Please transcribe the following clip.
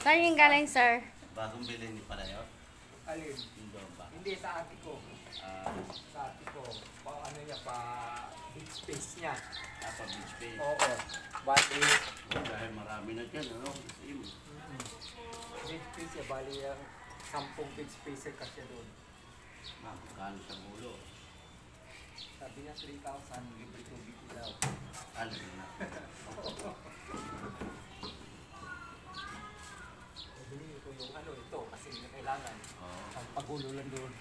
Saan yung galing, sir? Bagong bilhin ni pala yun? Alin? Yung doon ba? Hindi, sa ate ko. Sa ate ko. Ano niya, pa big space niya. Pa beach pay. Oo. Bali. Dahil marami na dyan, ano? Sim. Big space niya, bali ang 10 big spacer kasi doon. Magkano sa ulo? Sabi niya 3,000, libre tubig ko daw. Alam na. Binili ko yung ano ito kasi kailangan. Ang pagulo lang doon.